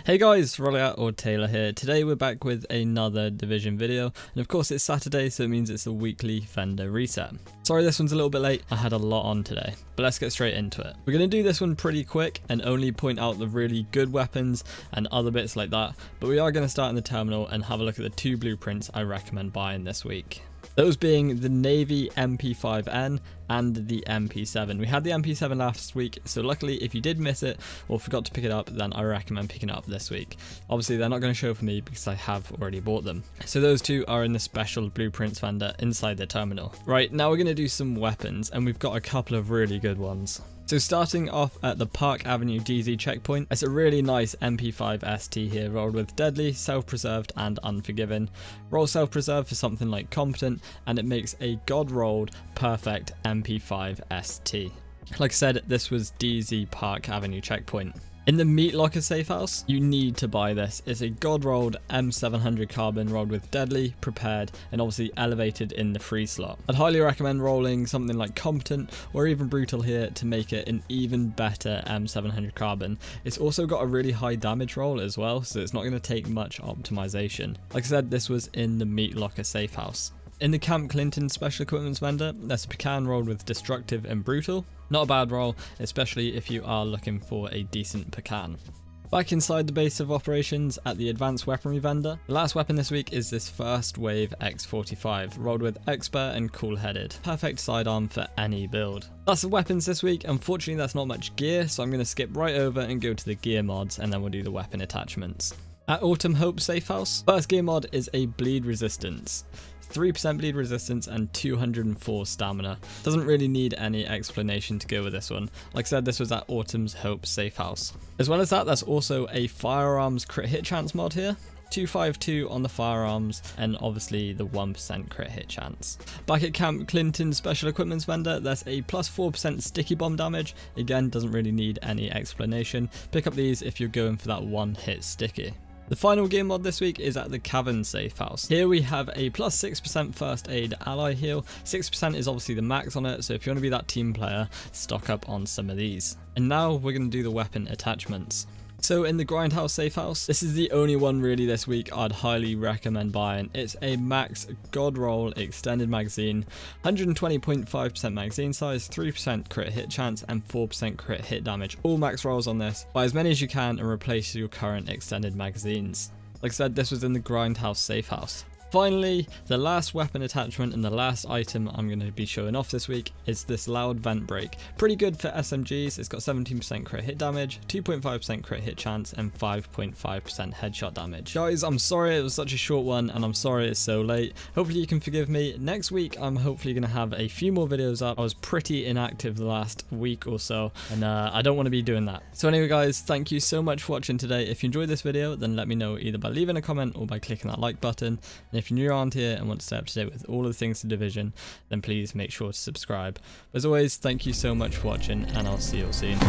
Hey guys, rxlyaT or Taylor here. Today we're back with another Division video, and of course it's Saturday, so it means it's a weekly vendor reset. Sorry this one's a little bit late, I had a lot on today, but let's get straight into it. We're going to do this one pretty quick and only point out the really good weapons and other bits like that, but we are going to start in the terminal and have a look at the two blueprints I recommend buying this week. Those being the Navy MP5N and the MP7. We had the MP7 last week, so luckily if you did miss it or forgot to pick it up, then I recommend picking it up this week. Obviously they're not going to show for me because I have already bought them. So those two are in the special blueprints vendor inside the terminal. Right, now we're going to do some weapons, and we've got a couple of really good ones. So starting off at the Park Avenue DZ checkpoint, it's a really nice MP5 ST here, rolled with Deadly, Self-Preserved and Unforgiven. Roll Self-Preserved for something like Competent, and it makes a God-rolled perfect MP5 ST. Like I said, this was DZ Park Avenue checkpoint. In the Meat Locker safe house, you need to buy this. It's a God-rolled M700 carbon rolled with Deadly, Prepared, and obviously elevated in the free slot. I'd highly recommend rolling something like Competent or even Brutal here to make it an even better M700 carbon. It's also got a really high damage roll as well, so it's not going to take much optimization. Like I said, this was in the Meat Locker safe house. In the Camp Clinton Special Equipments vendor, there's a pecan rolled with Destructive and Brutal. Not a bad roll, especially if you are looking for a decent pecan. Back inside the base of operations at the Advanced Weaponry vendor, the last weapon this week is this First Wave X45, rolled with Expert and Cool Headed. Perfect sidearm for any build. That's the weapons this week. Unfortunately that's not much gear, so I'm going to skip right over and go to the gear mods, and then we'll do the weapon attachments. At Autumn Hope Safe House, first gear mod is a bleed resistance. 3% bleed resistance and 204 stamina. Doesn't really need any explanation to go with this one. Like I said, this was at Autumn's Hope Safe House. As well as that, there's also a firearms crit hit chance mod here. 252 on the firearms, and obviously the 1% crit hit chance. Back at Camp Clinton Special Equipments vendor, there's a plus 4% sticky bomb damage. Again, doesn't really need any explanation. Pick up these if you're going for that one hit sticky. The final gear mod this week is at the Cavern Safe House. Here we have a plus 6% first aid ally heal. 6% is obviously the max on it, so if you want to be that team player, stock up on some of these. And now we're going to do the weapon attachments. So in the Grindhouse Safe House, this is the only one really this week I'd highly recommend buying. It's a max God Roll extended magazine, 120.5% magazine size, 3% crit hit chance and 4% crit hit damage. All max rolls on this. Buy as many as you can and replace your current extended magazines. Like I said, this was in the Grindhouse Safe House. Finally, the last weapon attachment and the last item I'm going to be showing off this week is this Loud Vent Brake. Pretty good for SMGs. It's got 17% crit hit damage, 2.5% crit hit chance, and 5.5% headshot damage. Guys, I'm sorry it was such a short one, and I'm sorry it's so late. Hopefully you can forgive me. Next week, I'm hopefully going to have a few more videos up. I was pretty inactive the last week or so, and I don't want to be doing that. So anyway, guys, thank you so much for watching today. If you enjoyed this video, then let me know either by leaving a comment or by clicking that like button. And if you're new around here and want to stay up to date with all of the things to Division, then please make sure to subscribe. As always, thank you so much for watching, and I'll see you all soon.